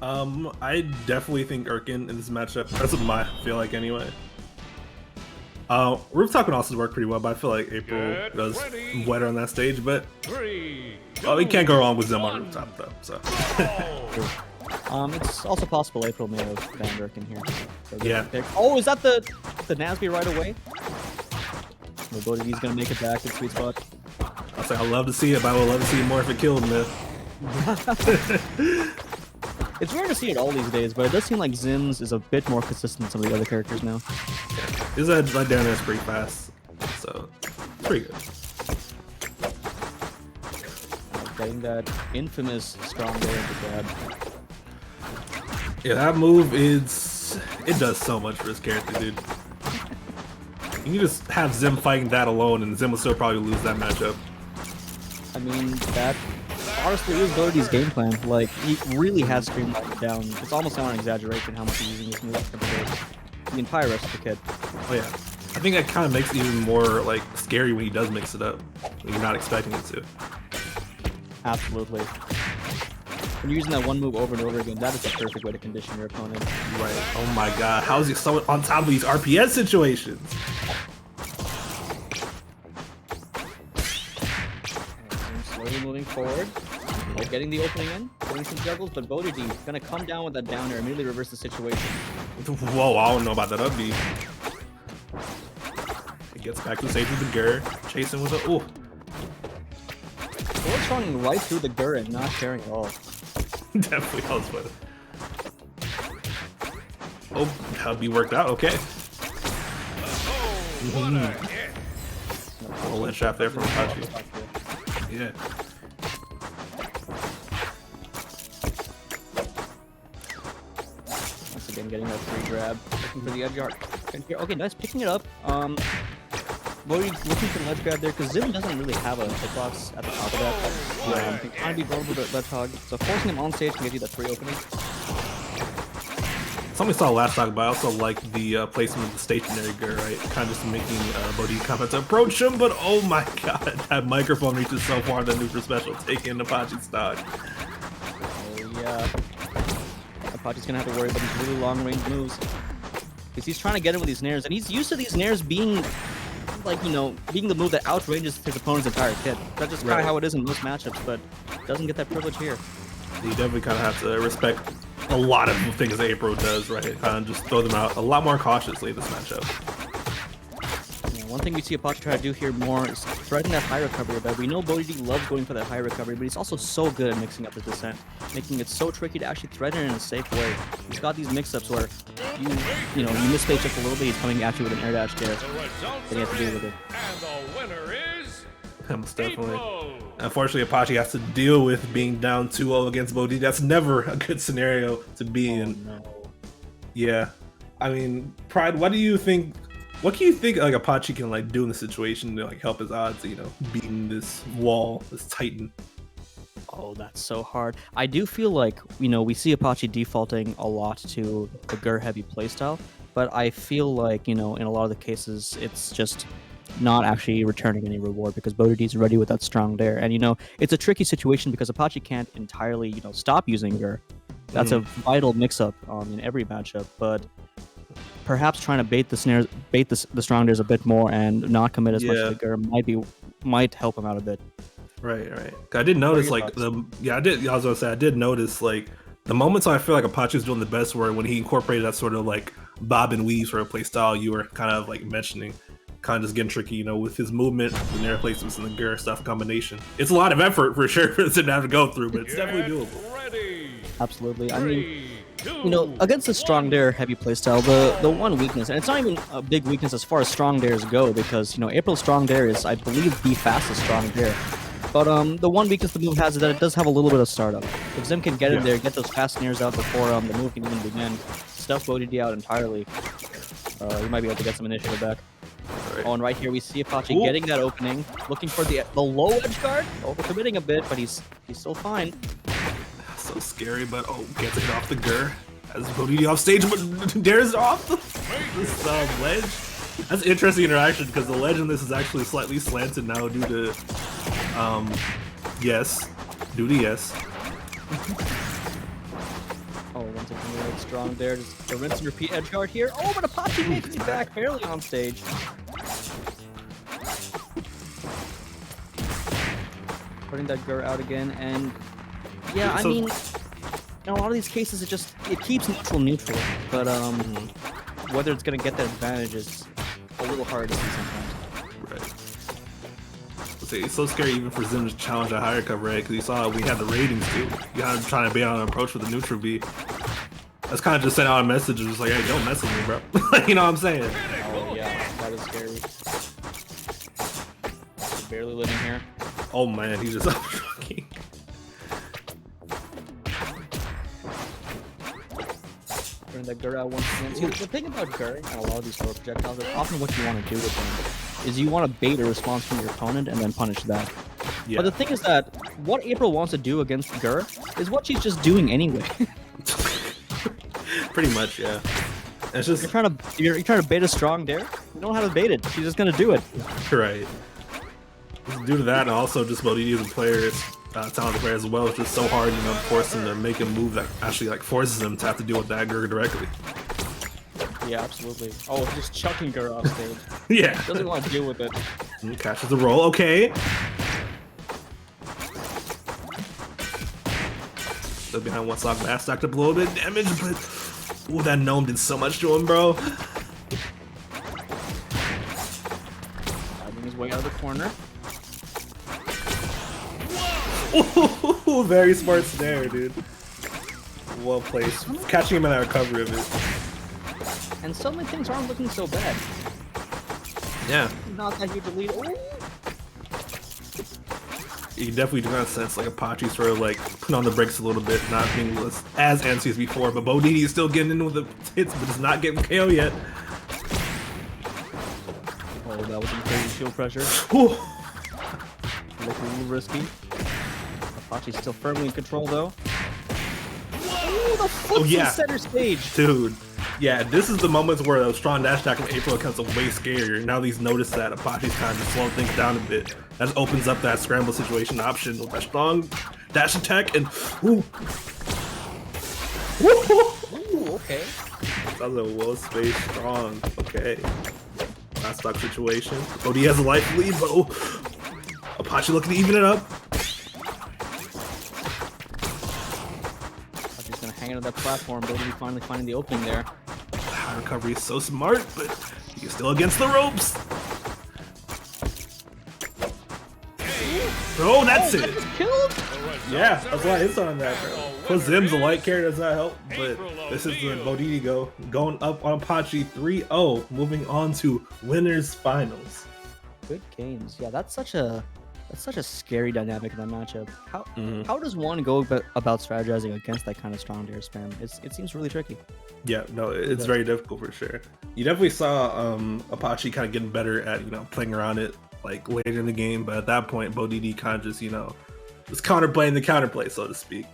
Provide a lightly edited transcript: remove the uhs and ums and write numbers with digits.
I definitely think Erkin in this matchup. That's what I feel like anyway. Rooftop can also work pretty well, but I feel like April does better on that stage. But you can't go wrong with Zim on Rooftop though. So it's also possible April may have banned Erkin here. So yeah. Oh, is that the Nasby right away? Bodedee's gonna make it back to the sweet spot. I say I love to see it, but I would love to see it more if it killed him. It's rare to see it all these days, but it does seem like Zim's is a bit more consistent than some of the other characters now. His edge down there is pretty fast, so it's pretty good. Getting that infamous strong there into grab. Yeah, that move it does so much for his character, dude. You can just have Zim fighting that alone, and Zim will still probably lose that matchup. I mean, that honestly is Bodedee's game plan. Like, he really has streamlined it down. It's almost not an exaggeration how much he's using this move compared to the entire rest of the kit. Oh yeah. I think that kind of makes it even more, like, scary when he does mix it up. When you're not expecting it to. Absolutely. When you're using that one move over and over again, that is the perfect way to condition your opponent. Right. Oh my god, how is he so on top of these RPS situations? Slowly moving forward. Getting the opening in, doing some juggles, but Bodedee gonna come down with that down air, immediately reverse the situation. Whoa, I don't know about that up B. He gets back to the stage with the Gur, chasing with the ooh. Forward strong right through the Gur and not caring at all. Definitely helps with it. Oh, that'll be worked out, okay. A ledge trap there from Apache. Yeah. Once again, getting that free grab, looking for the edge guard. Okay, nice, picking it up. Bodedee looking for the ledge grab there because Zim doesn't really have a hitbox at the top of that. Can kind of be vulnerable to ledge hog, so forcing him on stage can get you that free opening. Something saw last talk, but I also like the placement of the stationary Gur, right? Kind of just making Bodedee come to approach him, but oh my god, that microphone reaches so far that Nuper Special taking Apache's stock. Oh yeah. Apache's gonna have to worry about these really long range moves. Because he's trying to get him with these snares, and he's used to these snares being, like, you know, being the move that outranges his opponent's entire kit. That's just kind of how it is in most matchups, but doesn't get that privilege here. You definitely kind of have to respect a lot of things that April does, right? Kind of just throw them out a lot more cautiously this matchup. Yeah, one thing we see Apache try to do here more is threaten that high recovery, but we know Bodedee loves going for that high recovery, but he's also so good at mixing up the descent, making it so tricky to actually threaten it in a safe way. He's got these mix-ups where you misspace just a little bit, he's coming at you with an air dash there, and you have to deal with it. And the winner is Most definitely. Unfortunately, Apache has to deal with being down 2-0 against Bodedee. That's never a good scenario to be in. No. Yeah. I mean, Pride, what can you think like Apache can like do in the situation to like help his odds, you know, beating this wall, this Titan? Oh, that's so hard. I do feel like, you know, we see Apache defaulting a lot to the Gur heavy playstyle, but I feel like, you know, in a lot of the cases, it's just not actually returning any reward because Bodedee's ready with that strong dare. And, you know, it's a tricky situation because Apache can't entirely, you know, stop using Gur. That's a vital mix-up in every matchup, but perhaps trying to bait the snares, bait the strong dares a bit more and not commit as much to the Gur might help him out a bit. Right. I did notice like I did notice like the moments I feel like Apache was doing the best were when he incorporated that sort of like bob and weave sort of play style you were kind of like mentioning. Kind of just getting tricky, you know, with his movement, the nair placements, and the Gur stuff combination. It's a lot of effort for sure for him to have to go through, but it's definitely doable. Absolutely. I mean, you know, against the strong dare heavy playstyle, the one weakness, and it's not even a big weakness as far as strong dares go, because, you know, April's strong dare is, I believe, the fastest strong dare. But the one weakness the move has is that it does have a little bit of startup. If Zim can get in there, get those fast snares out before the move can even begin, stuff Bodedee out entirely, you might be able to get some initiative back. Right. Oh, and right here we see Apache getting that opening, looking for the low edge guard, overcommitting a bit, but he's still fine. So scary, but gets it off the Gur. As Bodedee off stage, but dares off this ledge. That's an interesting interaction because the ledge in this is actually slightly slanted now due to yes. Oh strong there. Just the rinse and repeat edge guard here. Oh, but Apache makes it back barely on stage. Putting that Gur out again, and yeah, I mean, in a lot of these cases, it keeps neutral, but whether it's gonna get that advantage is a little hard to see sometimes. Right. It's so scary even for Zim to challenge a higher cover, right? Because you saw we had the ratings too. You had him trying to be on an approach with the neutral B. That's kind of just sent out a message, just like, hey, don't mess with me, bro. You know what I'm saying? Oh yeah, that is scary. Barely living here. Oh man, he's just up-trucking. Turn that Gur out once again. See, the thing about Gur and a lot of these throw projectiles is often what you want to do with them is you want to bait a response from your opponent and then punish that. Yeah. But the thing is that what April wants to do against Gur is what she's just doing anyway. Pretty much, yeah. It's just you're trying to bait a strong dare. You don't know how to bait it. She's just gonna do it. Right. Due to that, and also just Bodedee as a player, talented player as well, it's just so hard, you know, forcing to make a move that actually like forces him to have to deal with that Gur directly. Yeah, absolutely. Oh, just chucking Gur off stage. Yeah. Doesn't want to deal with it. And catches the roll. Okay. Still behind one stock, last stacked up a little bit of damage, but ooh, that gnome did so much to him, bro. Finding his way out of the corner. Ooh, very smart snare, dude. Well placed. Catching him in that recovery of it. And suddenly things aren't looking so bad. Yeah. Not that huge a lead. Ooh. You can definitely do not sense like Apache sort of like putting on the brakes a little bit, not being as antsy as before, but Bodedee is still getting in with the hits, but is not getting KO yet. Oh, that was some crazy shield pressure. Ooh. Looking a little risky. Apache's still firmly in control though. Ooh, the foot center stage. Dude. Yeah, this is the moments where a strong dash attack from April becomes way scarier. Now he's noticed that Apache's kind of slowing things down a bit. That just opens up that scramble situation option with that strong dash attack and ooh. Ooh, okay. That was a well spaced strong. Okay. Last stock situation. Bodedee has a life lead, but oh, Apache looking to even it up. Apache's gonna hang into that platform. Bodedee finally finding the opening there. Recovery is so smart, but he's still against the ropes. Oh, that's it. That killed? Yeah, that's why it's on that, bro. Plus Zim's a light carry does not help, but this is the Bodedee going up on Apache 3-0, moving on to winners finals. Good games. Yeah, that's such a scary dynamic in that matchup. How does one go about strategizing against that kind of strong dare spam? It seems really tricky. Yeah, no, it's very difficult for sure. You definitely saw Apache kind of getting better at, you know, playing around it like later in the game, but at that point Bodedee kind of just, you know, was counterplaying the counterplay, so to speak.